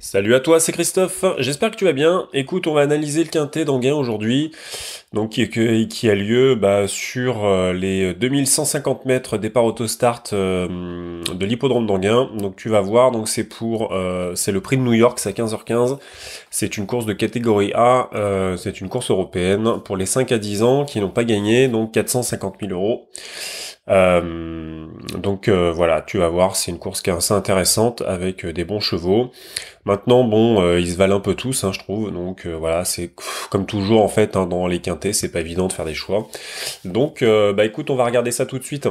Salut à toi, c'est Christophe. J'espère que tu vas bien. Écoute, on va analyser le quintet d'Anguin aujourd'hui, donc qui a lieu sur les 2150 mètres départ autostart de l'hippodrome d'Anguin. Donc tu vas voir, donc c'est le prix de New York, c'est à 15h15. C'est une course de catégorie A, c'est une course européenne pour les 5 à 10 ans qui n'ont pas gagné, donc 450 000 euros. Voilà, tu vas voir, c'est une course qui est assez intéressante avec des bons chevaux. Maintenant, bon, ils se valent un peu tous, hein, je trouve. Donc voilà, c'est comme toujours en fait hein, dans les quintets, c'est pas évident de faire des choix. Donc écoute, on va regarder ça tout de suite.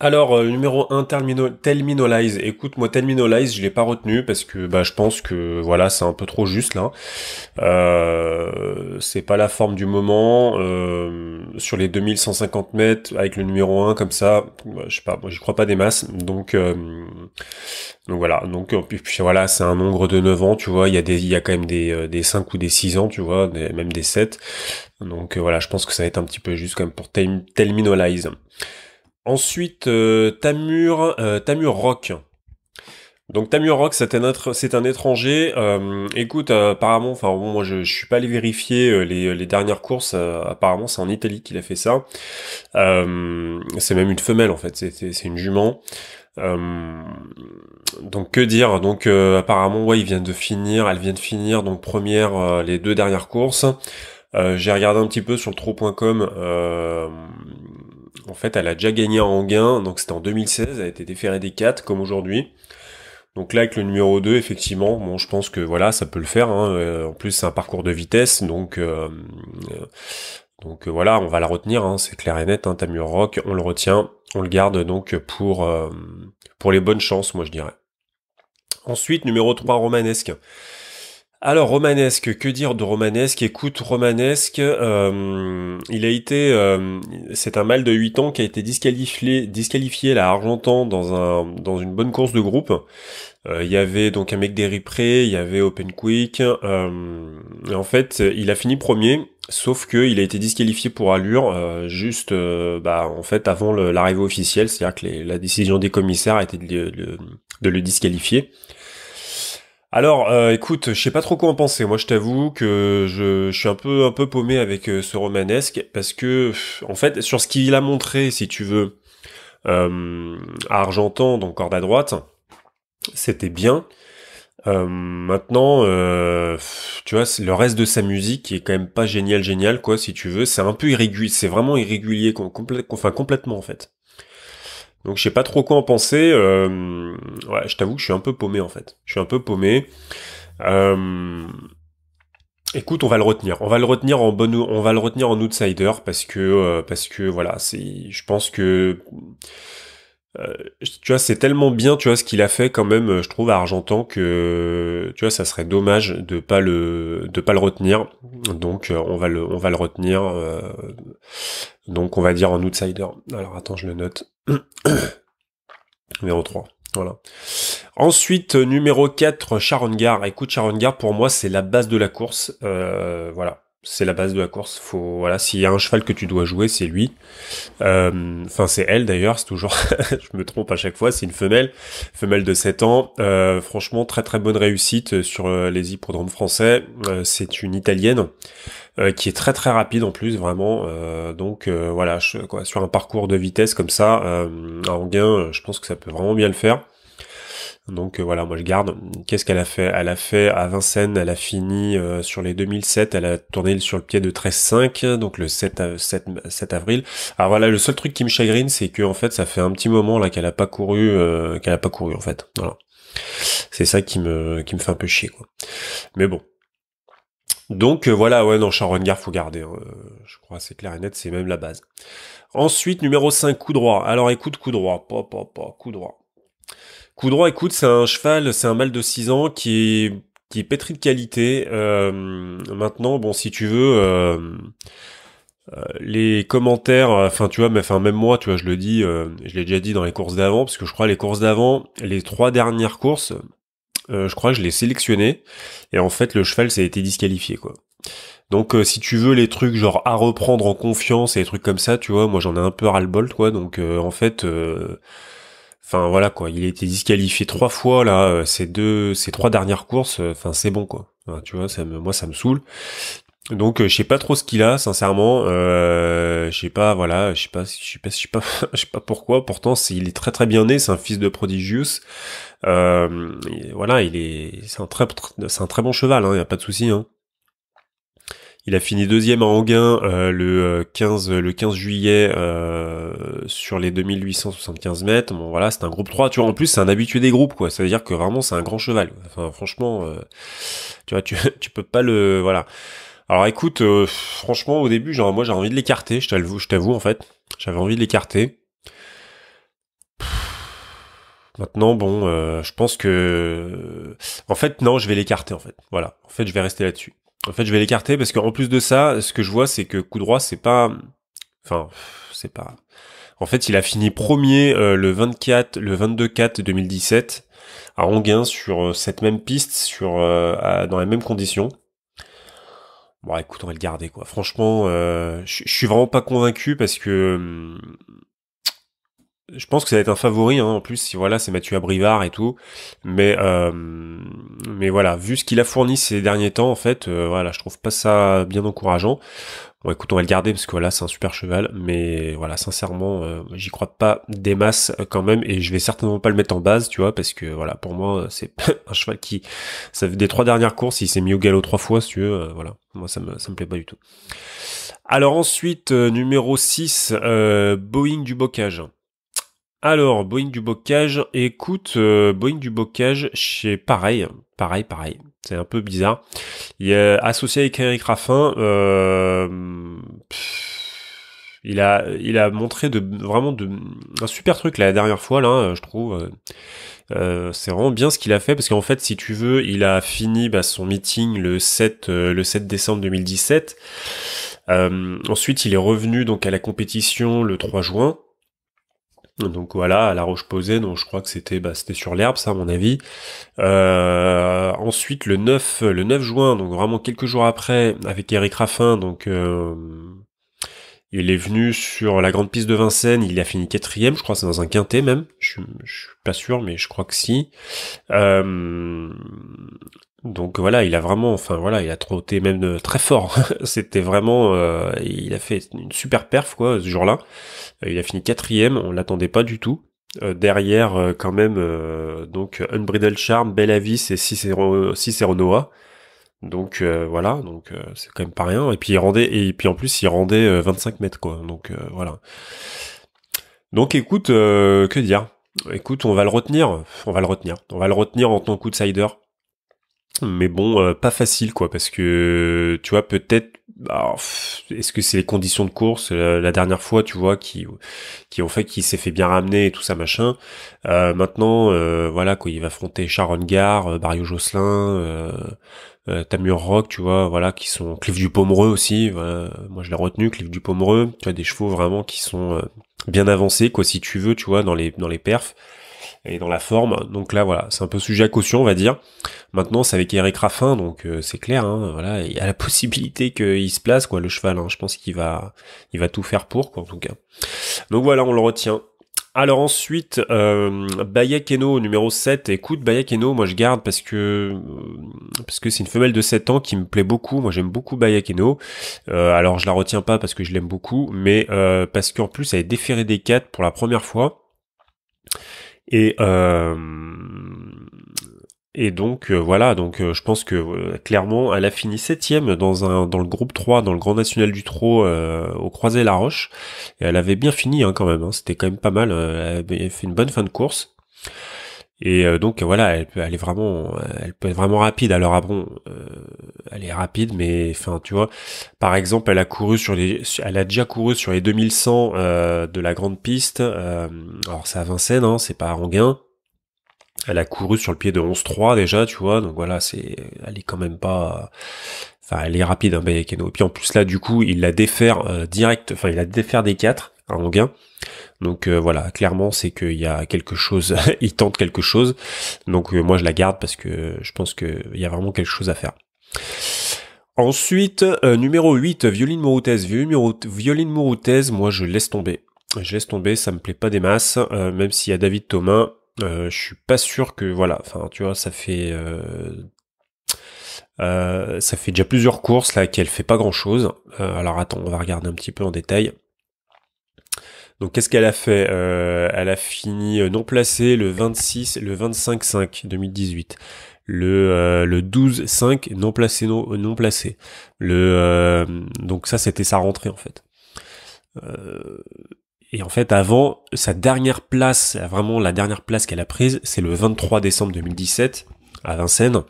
Alors, numéro 1, Tell Me No Lies. Écoute, moi, Tell Me No Lies, je l'ai pas retenu parce que je pense que voilà, c'est un peu trop juste là. C'est pas la forme du moment. Sur les 2150 mètres, avec le numéro 1 comme ça, je sais pas, moi j'y crois pas des masses. Donc voilà, puis voilà, c'est un nombre de 9 ans, tu vois, il y a quand même des 5 ou des 6 ans, tu vois, même des 7. Donc voilà, je pense que ça va être un petit peu juste quand même pour Tell Me No Lies. Ensuite, Tamur Rock. Donc Tamur Rock, c'est un étranger. Écoute, apparemment, enfin bon, moi je suis pas allé vérifier les dernières courses. Apparemment, c'est en Italie qu'il a fait ça. C'est même une femelle en fait. C'est une jument. Euh, donc que dire? Donc apparemment, ouais, elle vient de finir donc première les deux dernières courses. J'ai regardé un petit peu sur le trot.com. En fait, elle a déjà gagné en gain, donc c'était en 2016, elle a été déférée des 4 comme aujourd'hui. Donc là, avec le numéro 2, effectivement, bon, je pense que voilà, ça peut le faire. Hein. En plus, c'est un parcours de vitesse, voilà, on va la retenir. Hein. C'est clair et net. Hein, Tamur Rock, on le retient, on le garde donc pour les bonnes chances, moi je dirais. Ensuite, numéro 3, Romanesque. Alors Romanesque, que dire de Romanesque? Écoute, Romanesque, c'est un mâle de 8 ans qui a été disqualifié là, à Argentan dans une bonne course de groupe. Il y avait donc un mec d'Eripré, il y avait Open Quick, et en fait il a fini premier, sauf que il a été disqualifié pour allure en fait avant l'arrivée officielle, c'est-à-dire que la décision des commissaires a été de le disqualifier. Alors, écoute, je sais pas trop quoi en penser. Moi, je t'avoue que je suis un peu paumé avec ce romanesque parce que, en fait, sur ce qu'il a montré, si tu veux, à Argentan, donc corde à droite, c'était bien. Maintenant, tu vois, le reste de sa musique qui est quand même pas génial, quoi, si tu veux. C'est un peu irrégulier, c'est vraiment irrégulier, complètement en fait. Donc je sais pas trop quoi en penser. Ouais, je t'avoue que je suis un peu paumé en fait. Je suis un peu paumé. Euh, Écoute, on va le retenir. On va le retenir en outsider parce que voilà, je pense que tu vois, c'est tellement bien, tu vois, ce qu'il a fait quand même, je trouve à Argentan que tu vois, ça serait dommage de pas le retenir. Donc on va le retenir. Donc on va dire en outsider. Alors attends, je le note. Numéro 3. Voilà. Ensuite, numéro 4, Sharon Gare. Écoute, Sharon Gare, pour moi, c'est la base de la course. Voilà. C'est la base de la course. Voilà, s'il y a un cheval que tu dois jouer, c'est lui. Enfin, c'est elle d'ailleurs, c'est toujours, je me trompe à chaque fois, c'est une femelle de 7 ans. Franchement, très très bonne réussite sur les hippodromes français. C'est une italienne qui est très très rapide en plus, vraiment. Voilà, sur un parcours de vitesse comme ça, à Anguin, je pense que ça peut vraiment bien le faire. Donc voilà, moi je garde. Qu'est-ce qu'elle a fait? Elle a fait à Vincennes, elle a fini sur les 2007, elle a tourné sur le pied de 13,5, donc le 7 avril. Alors voilà, le seul truc qui me chagrine, c'est que en fait, ça fait un petit moment là qu'elle a pas couru en fait. Voilà. C'est ça qui me fait un peu chier quoi. Mais bon. Donc voilà, ouais, non, Sharon Gare, faut garder. Hein. Je crois c'est clair et net, c'est même la base. Ensuite, numéro 5, coup droit. Alors écoute, coup droit, coup droit. Coup droit, écoute, c'est un mâle de 6 ans qui est pétri de qualité. Maintenant, bon, si tu veux, les commentaires, enfin, tu vois, mais enfin, même moi, tu vois, je le dis, je l'ai déjà dit dans les courses d'avant, parce que je crois les courses d'avant, les 3 dernières courses, je crois que je l'ai sélectionné, et en fait, le cheval, ça a été disqualifié, quoi. Donc, si tu veux les trucs genre à reprendre en confiance et des trucs comme ça, tu vois, moi, j'en ai un peu ras-le-bol, quoi. Donc, en fait. Enfin voilà quoi, il a été disqualifié 3 fois là, ces 3 dernières courses, enfin c'est bon quoi. Enfin, tu vois, moi ça me saoule. Donc je sais pas trop ce qu'il a, sincèrement. Je sais pas, voilà, je sais pas pourquoi. Pourtant, il est très très bien né, c'est un fils de Prodigious. Voilà, c'est un très bon cheval, hein, y a pas de souci. Hein. Il a fini deuxième à Anguin le 15 juillet sur les 2875 mètres. Bon voilà, c'est un groupe 3. Tu vois, en plus c'est un habitué des groupes, quoi. Ça veut dire que vraiment c'est un grand cheval. Enfin franchement, tu vois, tu peux pas le voilà. Alors écoute, franchement au début, moi j'ai envie de l'écarter. Je t'avoue en fait, j'avais envie de l'écarter. Maintenant bon, je pense que en fait non, je vais l'écarter en fait. Voilà, en fait je vais rester là-dessus. En fait, je vais l'écarter parce qu'en plus de ça, ce que je vois, c'est que coup droit, c'est pas, enfin, c'est pas. En fait, il a fini premier le 22-4 2017 à Anguin sur cette même piste, dans les mêmes conditions. Bon, écoute, on va le garder quoi. Franchement, je suis vraiment pas convaincu parce que je pense que ça va être un favori, hein. En plus, si voilà, c'est Mathieu Abrivard et tout, mais voilà, vu ce qu'il a fourni ces derniers temps, en fait, voilà, je trouve pas ça bien encourageant. Bon, écoute, on va le garder parce que voilà, c'est un super cheval, mais voilà, sincèrement, j'y crois pas des masses quand même, et je vais certainement pas le mettre en base, tu vois, parce que voilà, pour moi, c'est un cheval qui, ça fait des 3 dernières courses, il s'est mis au galop 3 fois, si tu veux, voilà, moi ça me plaît pas du tout. Alors ensuite, numéro 6, Boeing du Bocage. Alors, Boeing du Bocage, écoute, Boeing du Bocage, pareil, c'est un peu bizarre. Il est associé avec Eric Raffin, il a montré un super truc la dernière fois là, je trouve. C'est vraiment bien ce qu'il a fait parce qu'en fait, si tu veux, il a fini son meeting le 7 décembre 2017. Ensuite, il est revenu donc à la compétition le 3 juin. Donc voilà, à La Roche-Posay, donc je crois que c'était sur l'herbe, ça à mon avis. Ensuite le 9 juin, donc vraiment quelques jours après, avec Eric Raffin, donc il est venu sur la grande piste de Vincennes, il a fini 4e, je crois que c'est dans un quintet même, je suis pas sûr, mais je crois que si. Donc voilà, il a trotté même très fort. C'était vraiment, il a fait une super perf quoi ce jour-là. Il a fini 4e, on l'attendait pas du tout. Derrière quand même donc Unbridled Charm, Belle Avis et Cicero Noah. Donc voilà, donc c'est quand même pas rien. Et puis en plus il rendait 25 mètres quoi. Donc voilà. Donc écoute, que dire? Écoute, on va le retenir en tant qu'outsider. Mais bon, pas facile quoi, parce que tu vois peut-être, est-ce que c'est les conditions de course la dernière fois, tu vois, qui ont fait qu'il s'est fait bien ramener et tout ça machin. Maintenant, voilà quoi, il va affronter Sharon Gare, Barrio Josselin, Tamur Rock, tu vois, voilà, qui sont Cliff du Pomereux aussi. Voilà, moi je l'ai retenu, Cliff du Pomereux. Tu vois des chevaux vraiment qui sont bien avancés quoi, si tu veux, tu vois, dans les perfs et dans la forme. Donc là voilà, c'est un peu sujet à caution on va dire. Maintenant c'est avec Eric Raffin, donc c'est clair, hein, voilà, il y a la possibilité qu'il se place quoi le cheval, hein. Je pense qu'il va tout faire pour quoi en tout cas. Donc voilà, on le retient. Alors ensuite, Bayakeno numéro 7. Écoute, Bayakeno, moi je garde parce que c'est une femelle de 7 ans qui me plaît beaucoup. Moi j'aime beaucoup Bayakeno. Alors je la retiens pas parce que je l'aime beaucoup, mais parce qu'en plus elle est déférée des 4 pour la première fois. Et donc voilà, donc je pense que clairement elle a fini 7e dans le groupe 3, dans le Grand National du Trot au Croisé-la-Roche. Et elle avait bien fini hein, quand même, hein, c'était quand même pas mal, elle avait fait une bonne fin de course. Et donc voilà, elle peut être vraiment rapide. Alors elle est rapide, mais enfin tu vois, par exemple, elle a déjà couru sur les 2100 de la grande piste. Alors c'est à Vincennes, hein, c'est pas à Anguin. Elle a couru sur le pied de 11-3 déjà, tu vois, donc voilà, elle est quand même pas, enfin, elle est rapide, hein, Bayakeno. Et puis en plus là, du coup, il la défère direct, enfin, il la défère des 4 à Anguin. Donc voilà, clairement, c'est qu'il y a quelque chose, il tente quelque chose. Donc moi, je la garde parce que je pense qu'il y a vraiment quelque chose à faire. Ensuite, numéro 8, Violine Mourutez. Violine Mourutez, moi, je laisse tomber. Je laisse tomber, ça me plaît pas des masses, même s'il y a David Thomas, je suis pas sûr que, voilà, enfin, tu vois, ça fait déjà plusieurs courses, là, qu'elle fait pas grand-chose. Alors attends, on va regarder un petit peu en détail. Donc qu'est-ce qu'elle a fait? Elle a fini non placée le 26, le 25-5 2018. Le 12-5 non placé. Donc ça c'était sa rentrée en fait. Et en fait avant sa dernière place, vraiment la dernière place qu'elle a prise, c'est le 23 décembre 2017 à Vincennes.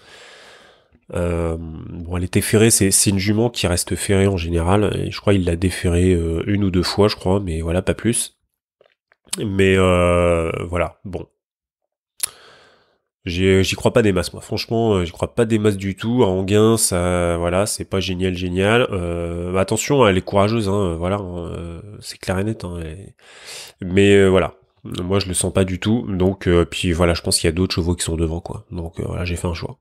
Bon, elle était ferrée, c'est une jument qui reste ferrée en général, et je crois il l'a déferrée une ou deux fois, je crois, mais voilà, pas plus. Mais voilà, bon. J'y crois pas des masses, moi. Franchement, j'y crois pas des masses du tout. À Anguin, ça, voilà, c'est pas génial. Attention, elle est courageuse, hein, voilà, c'est clair et net. Hein, mais voilà, moi je le sens pas du tout. Donc, puis voilà, je pense qu'il y a d'autres chevaux qui sont devant, quoi. Donc voilà, j'ai fait un choix.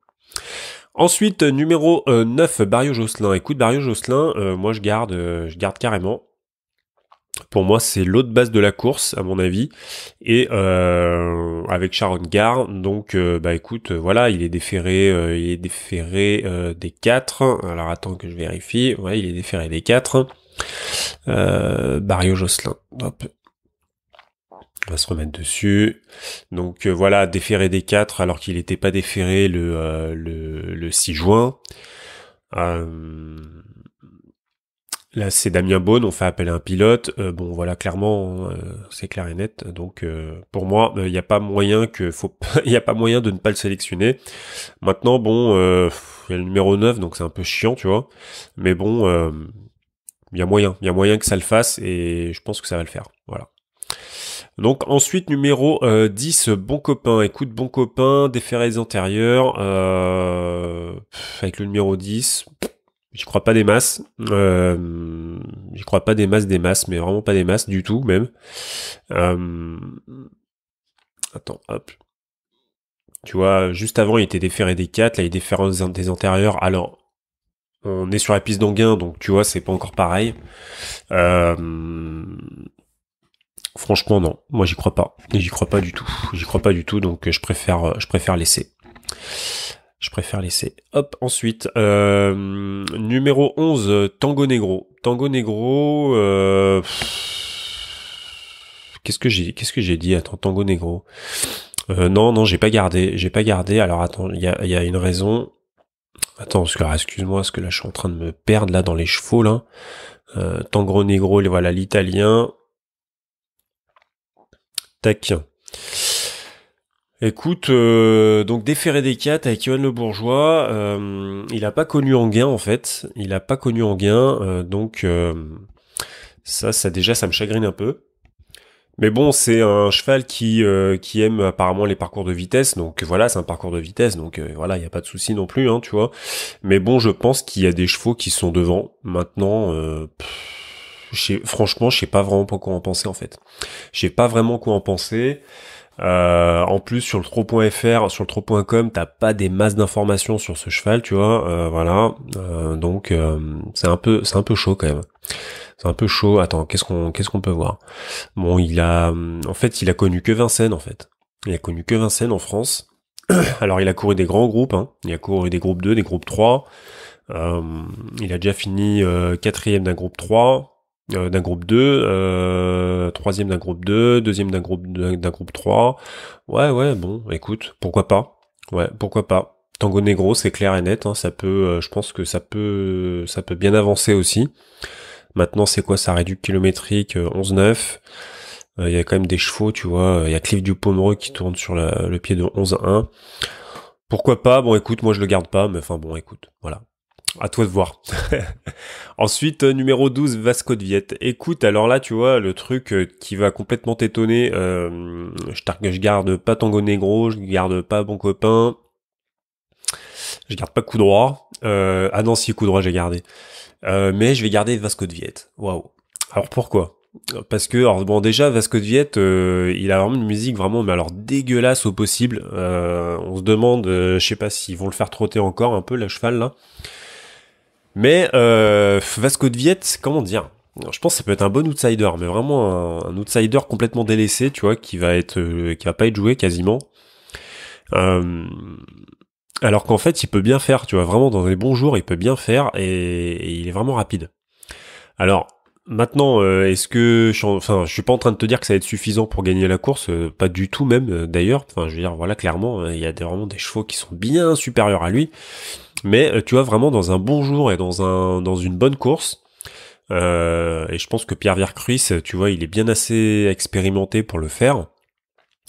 Ensuite, numéro 9, Barrio Josselin. Écoute, Barrio Josselin, moi je garde carrément. Pour moi, c'est l'autre base de la course, à mon avis, et avec Sharon Gare. Donc, bah écoute, voilà, il est déféré des 4. Alors attends que je vérifie. Ouais, il est déféré des 4. Barrio Josselin. Hop. On va se remettre dessus. Donc voilà, déféré des 4 alors qu'il n'était pas déféré le 6 juin. Là, c'est Damien Beaune, on fait appel à un pilote. Bon, voilà, clairement, c'est clair et net. Donc, pour moi, il n'y a pas moyen il y a pas moyen de ne pas le sélectionner. Maintenant, bon, il y a le numéro 9, donc c'est un peu chiant, tu vois. Mais bon, il y a moyen que ça le fasse, et je pense que ça va le faire. Voilà. Donc ensuite numéro 10, Bon Copain. Écoute, Bon Copain, déféré des antérieurs, avec le numéro 10. J'y crois pas des masses. J'y crois pas des masses, mais vraiment pas des masses du tout, même. Attends, hop. Tu vois, juste avant, il était déféré des 4, là, il est déféré des antérieurs. Alors, on est sur la piste d'Anguin, donc tu vois, c'est pas encore pareil. Franchement, non. Moi, j'y crois pas. Et j'y crois pas du tout. J'y crois pas du tout, donc je préfère laisser. Je préfère laisser. Hop, ensuite, numéro 11, Tango Negro. Tango Negro, qu'est-ce que j'ai dit? Attends, Tango Negro. Non, j'ai pas gardé. Alors attends, il y a une raison. Attends, excuse-moi, parce que là, je suis en train de me perdre, là, dans les chevaux, là. Tango Negro, voilà, l'italien. Tac. Écoute, donc déféré des 4 avec Yoann Le Bourgeois, il a pas connu Anguin en fait, donc ça déjà ça me chagrine un peu. Mais bon, c'est un cheval qui aime apparemment les parcours de vitesse, donc voilà, c'est un parcours de vitesse, donc voilà, il y a pas de souci non plus, hein, tu vois. Mais bon, je pense qu'il y a des chevaux qui sont devant. Maintenant, franchement, je sais pas vraiment quoi en penser en fait. Je sais pas vraiment quoi en penser. En plus sur le tro.fr, sur le tro.com, t'as pas des masses d'informations sur ce cheval, tu vois, voilà. Donc c'est un peu chaud quand même. C'est un peu chaud. Attends, qu'est-ce qu'on peut voir? Bon, il a connu que Vincennes en fait. Il a connu que Vincennes en France. Alors il a couru des grands groupes, hein. Il a couru des groupes 2, des groupes 3. Il a déjà fini quatrième d'un groupe 3. D'un groupe 2, troisième d'un groupe 2, deuxième d'un groupe 3. Ouais, bon, écoute, pourquoi pas? Ouais, pourquoi pas? Tango Negro, c'est clair et net, hein, ça peut, je pense que ça peut bien avancer aussi. Maintenant, c'est quoi sa réduction kilométrique 11,9. Il y a quand même des chevaux, tu vois. Il y a Cliff du Pomereux qui tourne sur le pied de 11,1. Pourquoi pas? Bon, écoute, moi je le garde pas, mais enfin bon, écoute, voilà. À toi de voir. Ensuite, numéro 12, Vasco de Viette. Écoute, alors là, tu vois, le truc qui va complètement t'étonner, je garde pas Tango Negro, je garde pas Bon Copain, je garde pas Coup Droit. Ah non, si, Coup Droit, j'ai gardé. Mais je vais garder Vasco de Viette. Waouh. Alors pourquoi? Parce que, alors bon, déjà, Vasco de Viette, il a vraiment une musique vraiment, mais alors dégueulasse au possible. On se demande, je sais pas s'ils vont le faire trotter encore un peu, le cheval, là. Mais Vasco de Viette, comment dire, je pense que ça peut être un bon outsider, mais vraiment un outsider complètement délaissé, tu vois, qui va pas être joué quasiment. Euh, alors qu'en fait, il peut bien faire, tu vois, vraiment dans les bons jours, il peut bien faire et il est vraiment rapide. Alors maintenant, est-ce que, je suis pas en train de te dire que ça va être suffisant pour gagner la course, pas du tout même d'ailleurs. Enfin, je veux dire, voilà, clairement, il y a vraiment des chevaux qui sont bien supérieurs à lui. Mais tu vois, vraiment dans un bon jour et dans une bonne course. Et je pense que Pierre Vercruis, tu vois, il est bien assez expérimenté pour le faire.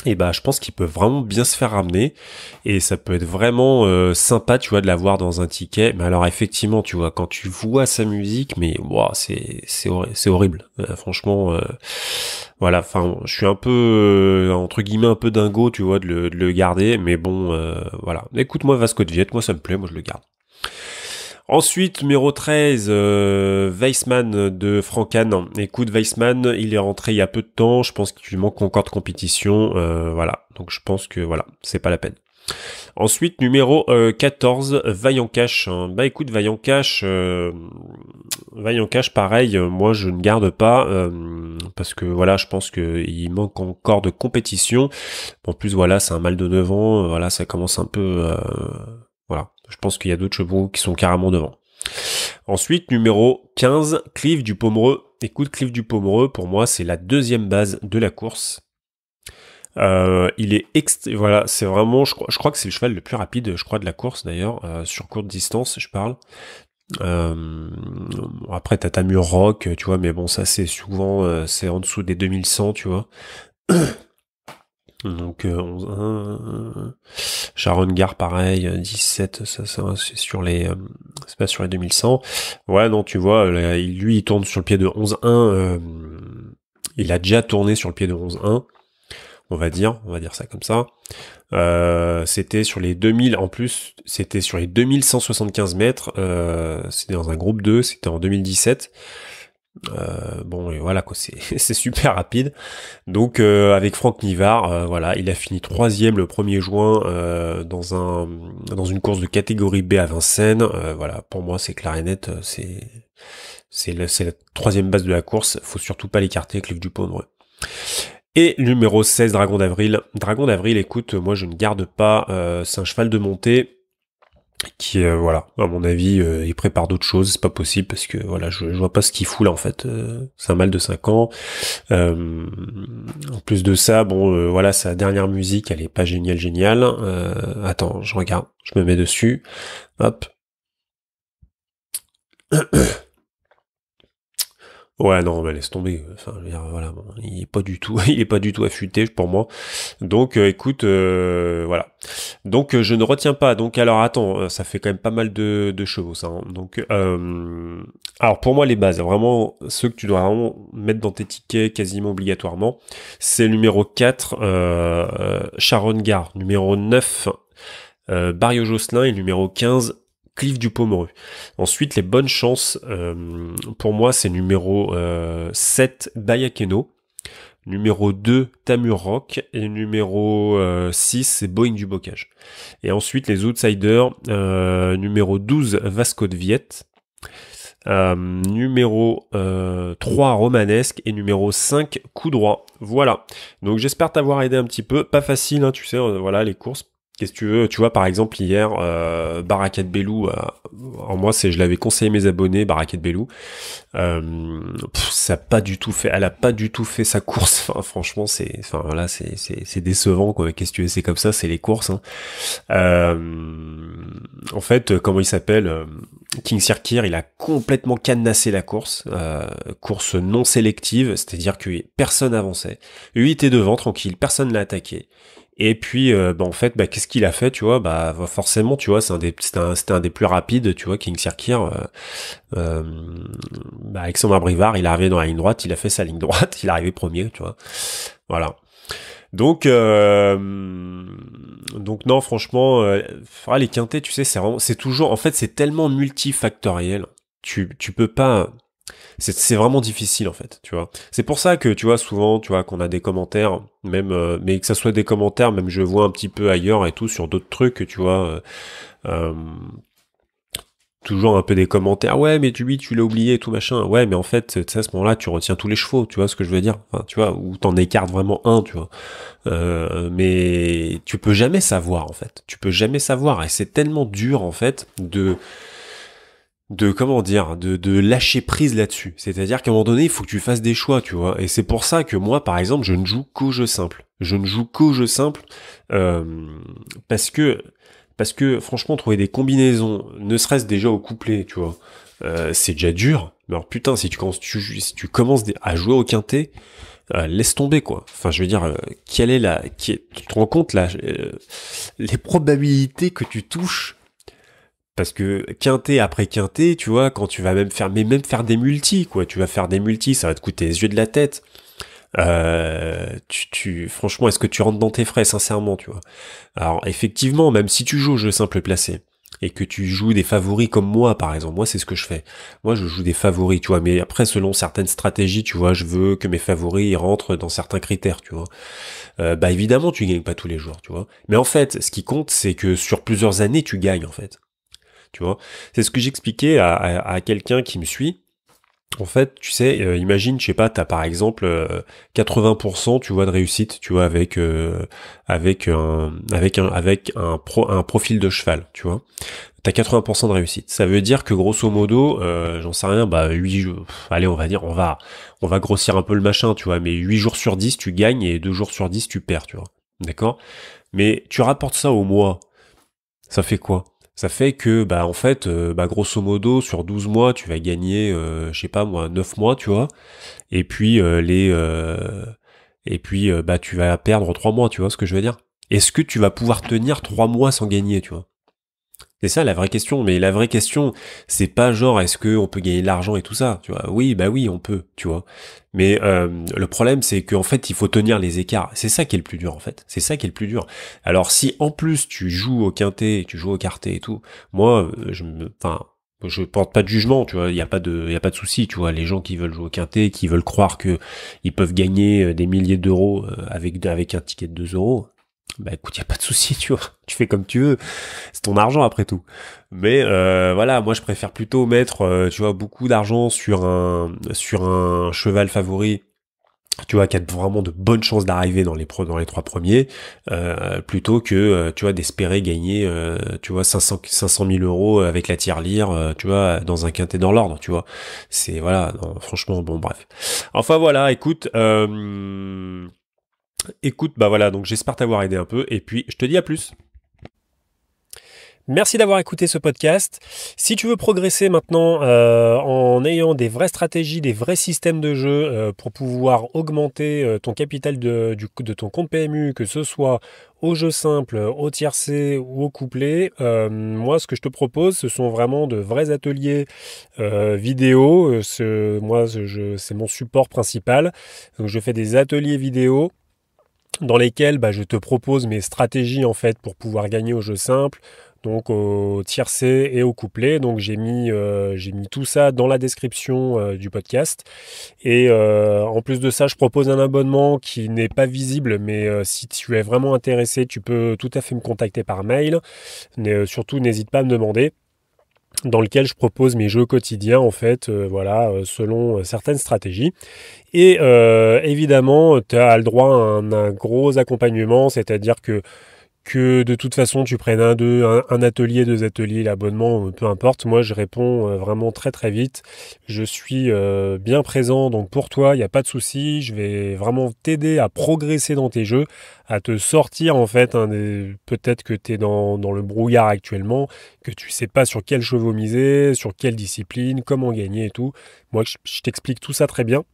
Et bah, je pense qu'il peut vraiment bien se faire ramener. Et ça peut être vraiment sympa, tu vois, de l'avoir dans un ticket. Mais alors, effectivement, tu vois, quand tu vois sa musique, mais wow, c'est horrible. Franchement, voilà. Enfin, je suis un peu entre guillemets un peu dingo, tu vois, de le garder. Mais bon, voilà. Écoute-moi, Vasco de Viette, moi ça me plaît, moi je le garde. Ensuite, numéro 13, Weissman de Francan. Écoute, Weissman, il est rentré il y a peu de temps. Je pense qu'il lui manque encore de compétition. Voilà. Donc je pense que voilà, c'est pas la peine. Ensuite, numéro 14, Vaillant Cash. Bah écoute, Vaillant Cash, pareil, moi je ne garde pas parce que voilà, je pense que il manque encore de compétition. En plus, voilà, c'est un mâle de 9 ans. Voilà, ça commence un peu. Voilà, je pense qu'il y a d'autres chevaux qui sont carrément devant. Ensuite, numéro 15, Clive du Pomereux. Écoute, Clive du Pomereux, pour moi, c'est la deuxième base de la course. Il est voilà, c'est vraiment, je crois que c'est le cheval le plus rapide, je crois, de la course d'ailleurs, sur courte distance, je parle. Après, t'as Tamur Rock, tu vois, mais bon, ça c'est souvent, c'est en dessous des 2100, tu vois. Donc 11-1, Sharon Gare pareil, 17, ça c'est sur les c'est pas sur les 2100. Ouais, non, tu vois, là, lui il tourne sur le pied de 11-1, il a déjà tourné sur le pied de 11-1, on va dire ça comme ça. C'était sur les 2000, en plus, c'était sur les 2175 mètres, c'était dans un groupe 2, c'était en 2017. Bon, et voilà quoi, c'est super rapide. Donc avec Franck Nivard, voilà, il a fini 3e le 1er juin dans une course de catégorie B à Vincennes. Voilà, pour moi c'est clair et net, c'est la 3e base de la course. Faut surtout pas l'écarter, Clive du Pomereux. Et numéro 16, Dragon d'Avril. Dragon d'Avril, écoute, moi je ne garde pas. C'est un cheval de montée qui voilà, à mon avis il prépare d'autres choses, c'est pas possible parce que voilà, je vois pas ce qu'il fout là en fait. C'est un mâle de 5 ans. En plus de ça, bon voilà, sa dernière musique elle est pas géniale. Attends, je regarde, je me mets dessus, hop. Ouais, non, mais laisse tomber. Enfin, je veux dire, voilà, bon, il est pas du tout, il est pas du tout affûté pour moi. Donc, écoute, voilà. Donc, je ne retiens pas. Donc, alors, attends, ça fait quand même pas mal de chevaux, ça. Hein. Donc, alors pour moi, les bases, vraiment, ceux que tu dois vraiment mettre dans tes tickets quasiment obligatoirement, c'est le numéro 4, Sharon Gare, numéro 9, Barrio Josselin et numéro 15, Clive du Pomereux. Ensuite, les bonnes chances, pour moi, c'est numéro 7, Bayakeno. Numéro 2, Tamur Rock. Et numéro 6, c'est Boeing du Bocage. Et ensuite, les outsiders, numéro 12, Vasco de Viette. Numéro 3, Romanesque. Et numéro 5, Coup droit. Voilà. Donc, j'espère t'avoir aidé un petit peu. Pas facile, hein, tu sais, voilà, les courses. Qu'est-ce que tu veux? Tu vois, par exemple, hier, Barakat Bellou, moi, je l'avais conseillé mes abonnés, Barakat Bellou. Ça a pas du tout fait, elle a pas du tout fait sa course. Enfin, franchement, voilà, c'est décevant, quoi. Qu'est-ce que tu veux? C'est comme ça, c'est les courses, hein. En fait, comment il s'appelle? King Sirkir, il a complètement cadenassé la course, course non sélective, c'est-à-dire que personne avançait. Lui, il était devant, tranquille, personne l'a attaqué. Et puis, en fait, qu'est-ce qu'il a fait, tu vois, forcément, tu vois, c'était un des plus rapides, tu vois, King Sirkir, Alexandre Brivard, il est arrivé dans la ligne droite, il a fait sa ligne droite, il est arrivé premier, tu vois, voilà. Donc non, franchement, les quintés, tu sais, c'est toujours, en fait, c'est tellement multifactoriel, tu peux pas. C'est vraiment difficile en fait, tu vois. C'est pour ça que tu vois souvent, tu vois qu'on a des commentaires, même mais que ça soit des commentaires, même je vois un petit peu ailleurs et tout sur d'autres trucs, tu vois. toujours un peu des commentaires, ouais, mais tu l'as oublié et tout machin. Ouais, mais en fait, tu sais, à ce moment-là, tu retiens tous les chevaux, tu vois ce que je veux dire? Enfin, tu vois, ou t'en écartes vraiment un, tu vois. Mais tu peux jamais savoir, en fait. Tu peux jamais savoir, et c'est tellement dur, en fait, de comment dire, de lâcher prise là-dessus. C'est-à-dire qu'à un moment donné, il faut que tu fasses des choix, tu vois. Et c'est pour ça que moi, par exemple, je ne joue qu'au jeu simple. Je ne joue qu'au jeu simple euh, parce que franchement, trouver des combinaisons, ne serait-ce déjà au couplet, tu vois, c'est déjà dur. Mais alors putain, si tu commences à jouer au quintet, laisse tomber quoi. Enfin, je veux dire, tu te rends compte là, les probabilités que tu touches. Parce que quintet après quintet, tu vois, quand tu vas même faire des multis, quoi. Tu vas faire des multis, ça va te coûter les yeux de la tête. Franchement, est-ce que tu rentres dans tes frais, sincèrement, tu vois? Alors, effectivement, même si tu joues au jeu simple placé, et que tu joues des favoris comme moi, par exemple, moi, c'est ce que je fais. Moi, je joue des favoris, tu vois, mais après, selon certaines stratégies, tu vois, je veux que mes favoris ils rentrent dans certains critères, tu vois. Bah, évidemment, tu gagnes pas tous les jours, tu vois. Mais en fait, ce qui compte, c'est que sur plusieurs années, tu gagnes, en fait. Tu vois, c'est ce que j'expliquais à quelqu'un qui me suit. En fait, tu sais, imagine, je sais pas, t'as par exemple 80%, tu vois, de réussite, tu vois, avec un profil de cheval, tu vois. T'as 80% de réussite. Ça veut dire que grosso modo, j'en sais rien, bah 8 jours, allez, on va dire, on va grossir un peu le machin, tu vois, mais 8 jours sur 10, tu gagnes et 2 jours sur 10, tu perds, tu vois. D'accord? Mais tu rapportes ça au mois, ça fait quoi? Ça fait que, bah, en fait, bah, grosso modo, sur 12 mois, tu vas gagner, je sais pas moi, 9 mois, tu vois. Et puis, bah, tu vas perdre 3 mois, tu vois ce que je veux dire? Est-ce que tu vas pouvoir tenir 3 mois sans gagner, tu vois? C'est ça la vraie question, mais la vraie question, c'est pas genre est-ce que on peut gagner de l'argent et tout ça, tu vois. Oui, bah oui, on peut, tu vois. Mais le problème, c'est qu'en fait, il faut tenir les écarts. C'est ça qui est le plus dur, en fait. C'est ça qui est le plus dur. Alors, si en plus tu joues au quintet, tu joues au carté et tout, moi, je porte pas de jugement, tu vois. Il y a pas de souci, tu vois. Les gens qui veulent jouer au quintet, qui veulent croire que ils peuvent gagner des milliers d'euros avec un ticket de 2 euros. Bah écoute, y a pas de souci, tu vois. Tu fais comme tu veux. C'est ton argent après tout. Mais voilà, moi je préfère plutôt mettre, tu vois, beaucoup d'argent sur un cheval favori, tu vois, qui a vraiment de bonnes chances d'arriver dans les 3 premiers, plutôt que, tu vois, d'espérer gagner, tu vois, 500 000 euros avec la tirelire, tu vois, dans un quintet dans l'ordre, tu vois. C'est voilà, non, franchement, bon, bref. Enfin voilà, écoute, bah voilà, donc j'espère t'avoir aidé un peu, et puis je te dis à plus. Merci d'avoir écouté ce podcast. Si tu veux progresser maintenant en ayant des vraies stratégies, des vrais systèmes de jeu pour pouvoir augmenter ton capital de ton compte PMU, que ce soit au jeu simple, au tiercé ou au couplet, moi ce que je te propose, ce sont vraiment de vrais ateliers vidéo. C'est mon support principal. Donc je fais des ateliers vidéo dans lesquels je te propose mes stratégies en fait pour pouvoir gagner au jeu simple, donc au tiercé et au couplet. Donc j'ai mis tout ça dans la description du podcast. Et en plus de ça, je propose un abonnement qui n'est pas visible, mais si tu es vraiment intéressé, tu peux tout à fait me contacter par mail. Mais surtout, n'hésite pas à me demander, dans lequel je propose mes jeux quotidiens en fait, selon certaines stratégies. Et évidemment, tu as le droit à un gros accompagnement, c'est-à-dire que de toute façon tu prennes un atelier, 2 ateliers, l'abonnement, peu importe. Moi je réponds vraiment très très vite. Je suis bien présent, donc pour toi il n'y a pas de souci. Je vais vraiment t'aider à progresser dans tes jeux, à te sortir en fait. Peut-être que tu es dans le brouillard actuellement, que tu sais pas sur quel chevaux miser, sur quelle discipline, comment gagner et tout. Moi je t'explique tout ça très bien.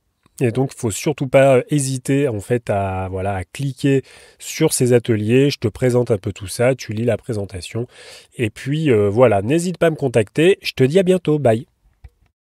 Et donc, il faut surtout pas hésiter en fait à cliquer sur ces ateliers. Je te présente un peu tout ça, tu lis la présentation. Et puis voilà, n'hésite pas à me contacter. Je te dis à bientôt, bye.